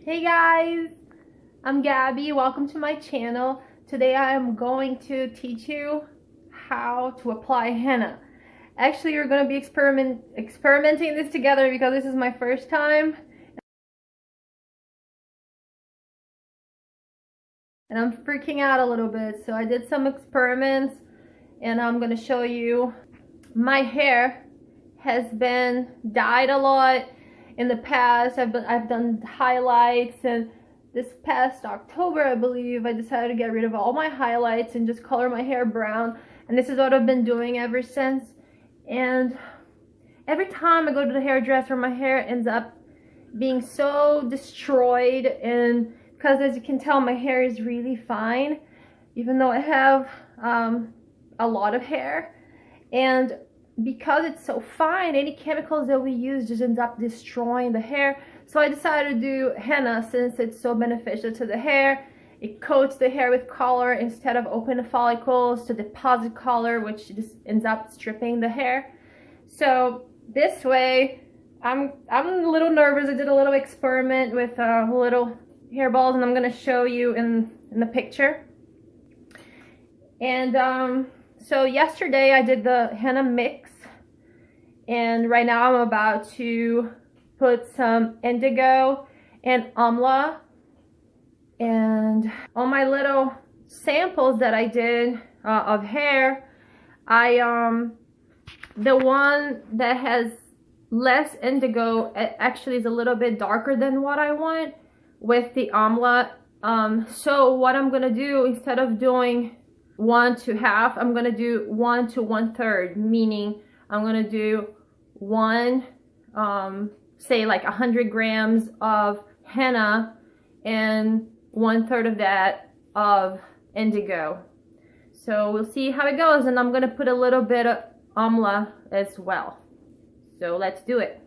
Hey guys, I'm Gabby. Welcome to my channel. Today I am going to teach you how to apply henna. Actually, we're going to be experimenting this together because this is my first time. And I'm freaking out a little bit. So I did some experiments and I'm going to show you. My hair has been dyed a lot in the past. I've done highlights, and this past October, I believe, I decided to get rid of all my highlights and just color my hair brown. And this is what I've been doing ever since. And every time I go to the hairdresser, my hair ends up being so destroyed. And because, as you can tell, my hair is really fine, even though I have a lot of hair. And because it's so fine, any chemicals that we use just ends up destroying the hair. So I decided to do henna since it's so beneficial to the hair. It coats the hair with color instead of open follicles to deposit color, which just ends up stripping the hair. So this way, I'm a little nervous. I did a little experiment with little hairballs, and I'm gonna show you in the picture. And so yesterday I did the henna mix, and right now I'm about to put some indigo and amla. And on my little samples that I did of hair, the one that has less indigo actually is a little bit darker than what I want with the amla. So what I'm gonna do, instead of doing 1 to half, I'm gonna do 1 to 1/3, meaning I'm gonna do say like 100 grams of henna and 1/3 of that of indigo. So we'll see how it goes, and I'm gonna put a little bit of amla as well. So let's do it.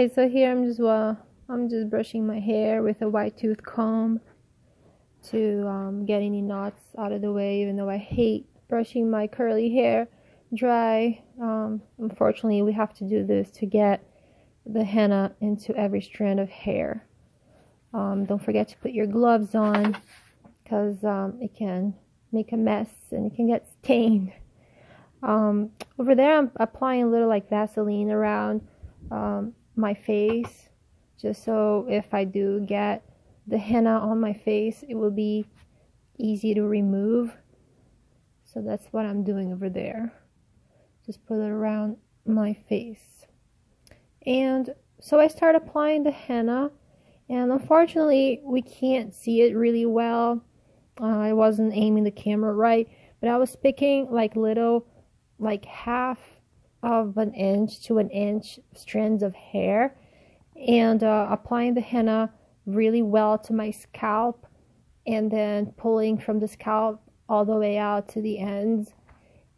Okay, so here I'm just brushing my hair with a white tooth comb to get any knots out of the way, even though I hate brushing my curly hair dry. Unfortunately, we have to do this to get the henna into every strand of hair. Don't forget to put your gloves on, because it can make a mess and it can get stained. Over there I'm applying a little like Vaseline around my face, just so if I do get the henna on my face, it will be easy to remove. So that's what I'm doing over there. Just put it around my face. And so I start applying the henna, and unfortunately we can't see it really well. I wasn't aiming the camera right, but I was picking like little, like half of an inch to an inch strands of hair, and applying the henna really well to my scalp, and then pulling from the scalp all the way out to the ends.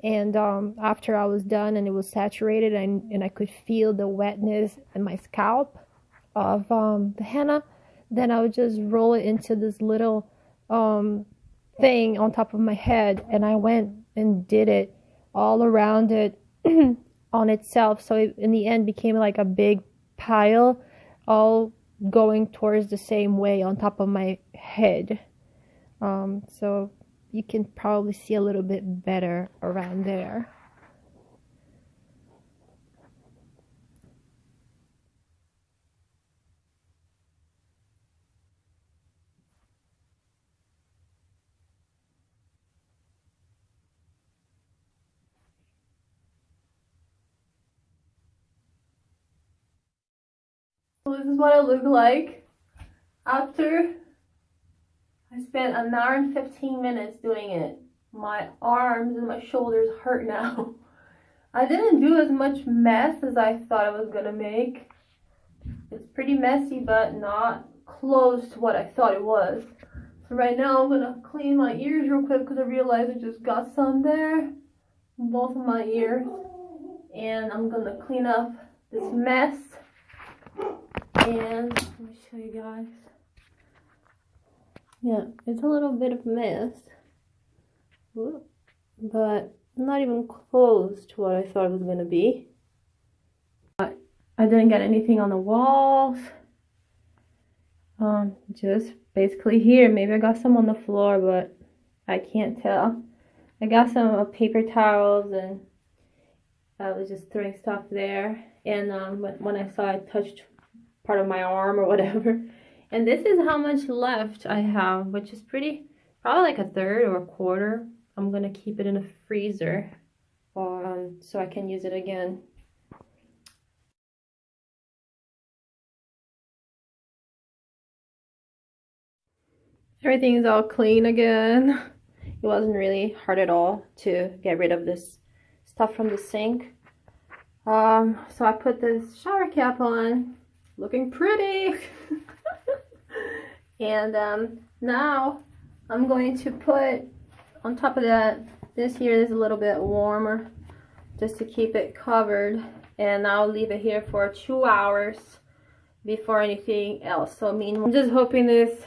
And after I was done and it was saturated, and I could feel the wetness in my scalp of the henna, then I would just roll it into this little thing on top of my head, and I went and did it all around it on itself. So it, in the end, became like a big pile, all going towards the same way on top of my head. So you can probably see a little bit better around there. So this is what I look like after I spent an hour and 15 minutes doing it. My arms and my shoulders hurt now. I didn't do as much mess as I thought I was gonna make. It's pretty messy, but not close to what I thought it was. So right now I'm gonna clean my ears real quick, because I realized I just got some there in both of my ears. And I'm gonna clean up this mess. And let me show you guys. Yeah, it's a little bit of a mess, but not even close to what I thought it was going to be. I didn't get anything on the walls. Just basically here. Maybe I got some on the floor, but I can't tell. I got some paper towels, and I was just throwing stuff there. And when I saw it touched part of my arm or whatever. And this is how much left I have, which is probably like a third or a quarter. I'm gonna keep it in a freezer so I can use it again. Everything is all clean again. It wasn't really hard at all to get rid of this stuff from the sink. So I put this shower cap on, looking pretty. And now I'm going to put on top of that, this here is a little bit warmer, just to keep it covered, and I'll leave it here for 2 hours before anything else. So I'm just hoping this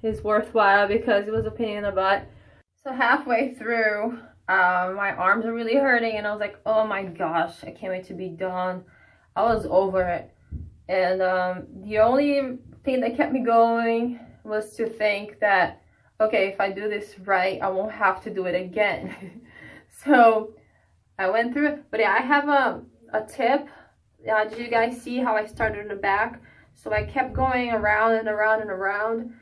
is worthwhile, because it was a pain in the butt. So halfway through, my arms are really hurting, and I was like, oh my gosh, I can't wait to be done. I was over it. And the only thing that kept me going was to think that, okay, if I do this right, I won't have to do it again. So I went through it. But yeah, I have a tip. Did you guys see how I started in the back? So I kept going around and around and around.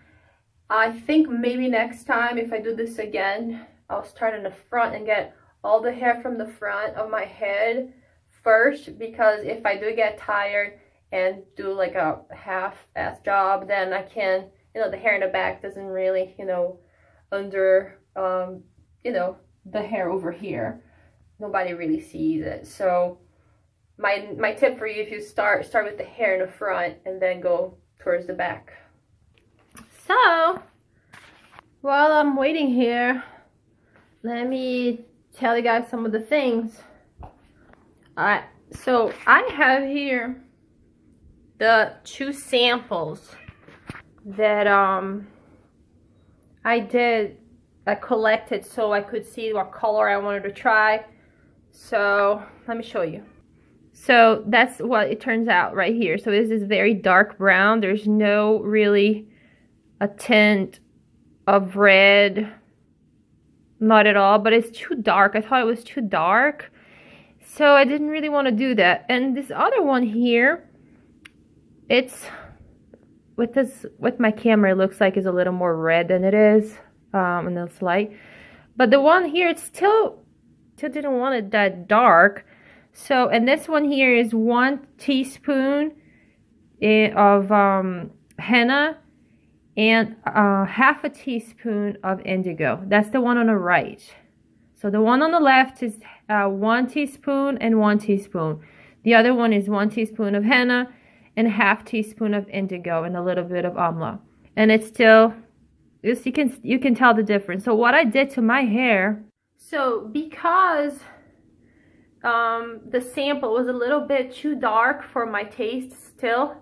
I think maybe next time, if I do this again, I'll start in the front and get all the hair from the front of my head first, because if I do get tired and do like a half-ass job, then I can, the hair in the back doesn't really, under, the hair over here. Nobody really sees it. So my tip for you, if you start with the hair in the front and then go towards the back. So while I'm waiting here, let me tell you guys some of the things. So I have here the 2 samples that I collected so I could see what color I wanted to try. So let me show you. So that's what it turns out right here. So this is very dark brown. There's no really a tint of red, not at all, but it's too dark. I thought it was too dark, so I didn't really want to do that. And this other one here, it's with my camera, it looks like it's a little more red than it is in this light. But the one here, it's still didn't want it that dark. So, and this one here is 1 teaspoon of henna and half a teaspoon of indigo. That's the one on the right. So the one on the left is 1 teaspoon and 1 teaspoon. The other one is 1 teaspoon of henna and half teaspoon of indigo and a little bit of amla. And it's still, you can tell the difference. So what I did to my hair, so because the sample was a little bit too dark for my taste still,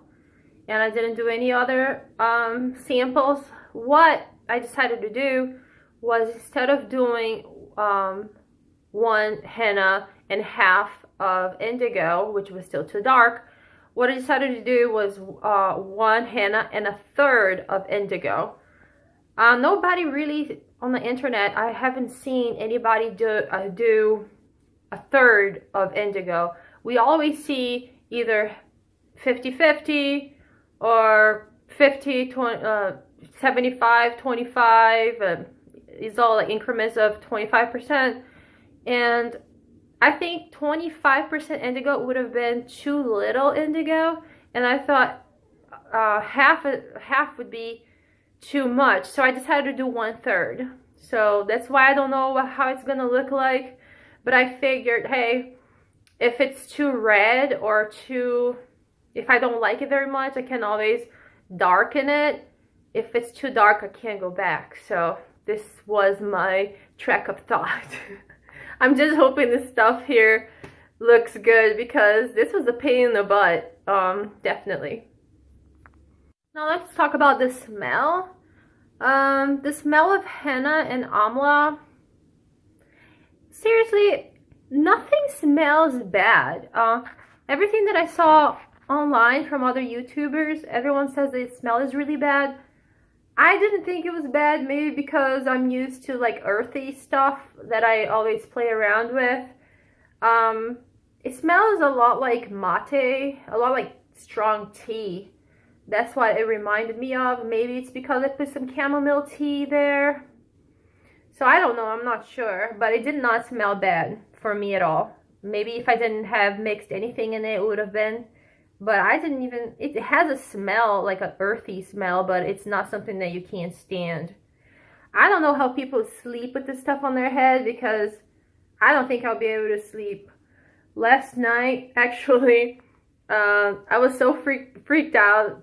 and I didn't do any other samples, what I decided to do was, instead of doing 1 henna and half of indigo, which was still too dark, what I decided to do was 1 henna and 1/3 of indigo. Nobody really on the internet, I haven't seen anybody do 1/3 of indigo. We always see either 50-50 or 75-25. It's all like increments of 25%. And I think 25% indigo would have been too little indigo, and I thought half would be too much. So I decided to do 1/3. So that's why I don't know how it's gonna look like, but I figured, hey, if it's too red or if I don't like it very much, I can always darken it. If it's too dark, I can't go back. So this was my track of thought. I'm just hoping this stuff here looks good, because this was a pain in the butt, definitely. Now let's talk about the smell. The smell of henna and amla, seriously, nothing smells bad. Everything that I saw online from other YouTubers, everyone says the smell is really bad. I didn't think it was bad, maybe because I'm used to like earthy stuff that I always play around with. It smells a lot like mate, a lot like strong tea. That's what it reminded me of. Maybe it's because I put some chamomile tea there. So I don't know, I'm not sure, but it did not smell bad for me at all. Maybe if I didn't have mixed anything in it, it would have been. But I didn't even, it has a smell, like an earthy smell, but it's not something that you can't stand. I don't know how people sleep with this stuff on their head, because I don't think I'll be able to sleep. Last night, actually, I was so freaked out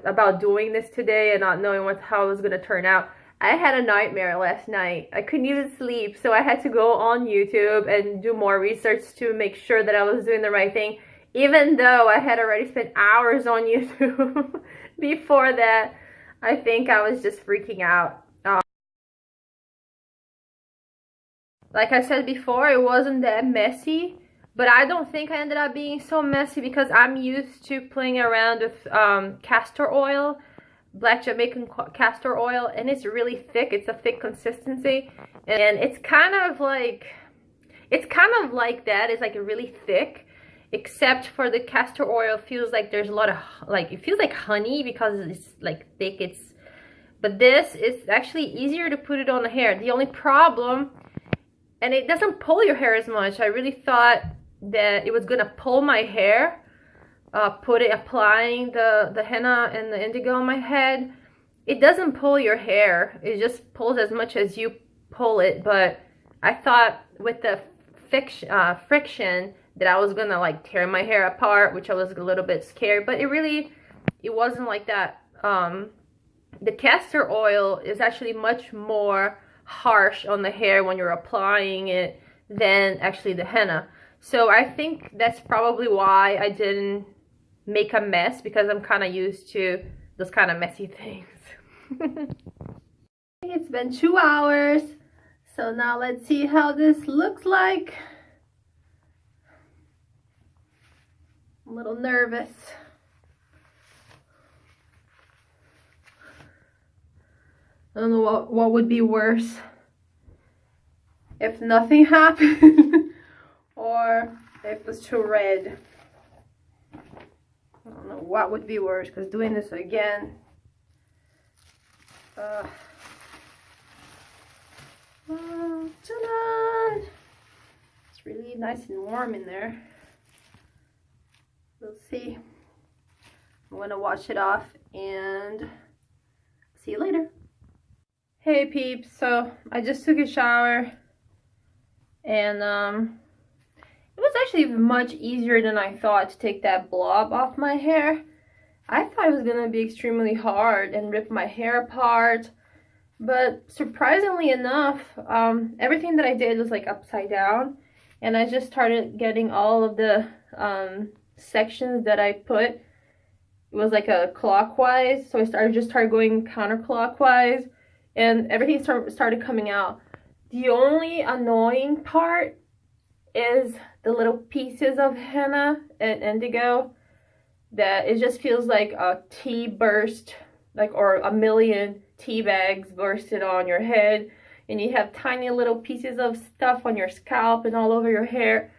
about doing this today and not knowing how it was going to turn out. I had a nightmare last night. I couldn't even sleep, so I had to go on YouTube and do more research to make sure that I was doing the right thing, even though I had already spent hours on YouTube before that. I think I was just freaking out. Like I said before, it wasn't that messy, but I don't think I ended up being so messy because I'm used to playing around with castor oil, black Jamaican castor oil, and it's really thick. It's a thick consistency, and it's kind of like that. It's like really thick, except for the castor oil feels like there's a lot of, like, it feels like honey because it's like thick. But this is actually easier to put it on the hair. The only problem, and it doesn't pull your hair as much. I really thought that it was gonna pull my hair, applying the henna and the indigo on my head. It doesn't pull your hair. It just pulls as much as you pull it. But I thought with the friction that I was gonna like tear my hair apart, which I was a little bit scared, but it wasn't like that. The castor oil is actually much more harsh on the hair when you're applying it than actually the henna. So I think that's probably why I didn't make a mess because I'm kind of used to those kind of messy things. It's been 2 hours, so now let's see how this looks like. I'm a little nervous. I don't know what would be worse. If nothing happened or if it was too red. I don't know what would be worse, because doing this again. Ta-da! It's really nice and warm in there. We'll see. I'm gonna wash it off and see you later. Hey peeps, so I just took a shower and it was actually much easier than I thought to take that blob off my hair. I thought it was gonna be extremely hard and rip my hair apart, but surprisingly enough, everything that I did was like upside down, and I just started getting all of the sections that I put. It was like a clockwise, so I started going counterclockwise, and everything started coming out. The only annoying part is the little pieces of henna and indigo that it just feels like a tea burst, like, or a million tea bags bursted on your head, and you have tiny little pieces of stuff on your scalp and all over your hair.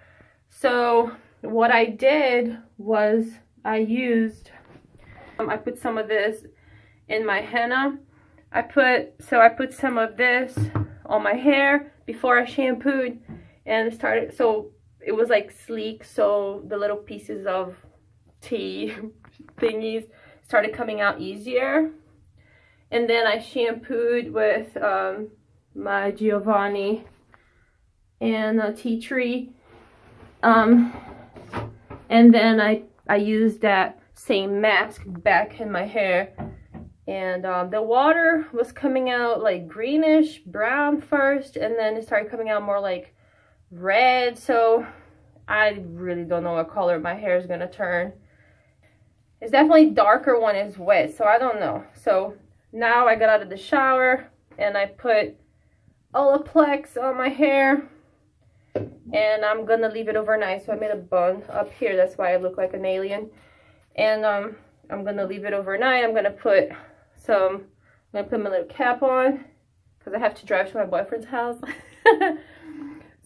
So what I did was I put some of this in my henna. I put some of this on my hair before I shampooed, and so it was like sleek, so the little pieces of tea thingies started coming out easier. And then I shampooed with my Giovanni and tea tree, and then I used that same mask back in my hair, and the water was coming out like greenish brown first, and then it started coming out more like red. So I really don't know what color my hair is gonna turn. It's definitely darker when it's wet, so I don't know. So now I got out of the shower and I put Olaplex on my hair, and I'm gonna leave it overnight. So I made a bun up here, that's why I look like an alien. And I'm gonna leave it overnight. I'm gonna put my little cap on because I have to drive to my boyfriend's house.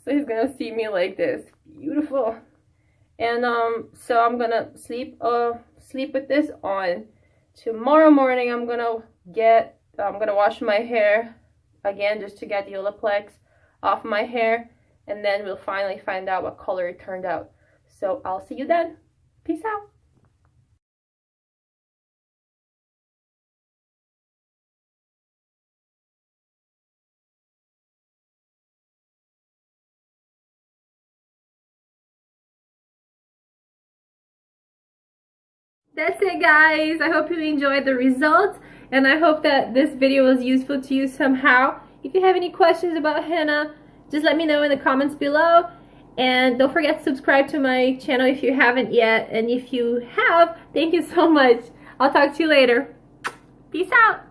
So he's gonna see me like this, beautiful. And so I'm gonna sleep with this on. Tomorrow morning I'm gonna wash my hair again just to get the Olaplex off my hair, and then we'll finally find out what color it turned out. So I'll see you then. Peace out. That's it, guys. I hope you enjoyed the results, and I hope that this video was useful to you somehow. If you have any questions about henna, just let me know in the comments below, and don't forget to subscribe to my channel if you haven't yet, and if you have, thank you so much. I'll talk to you later. Peace out.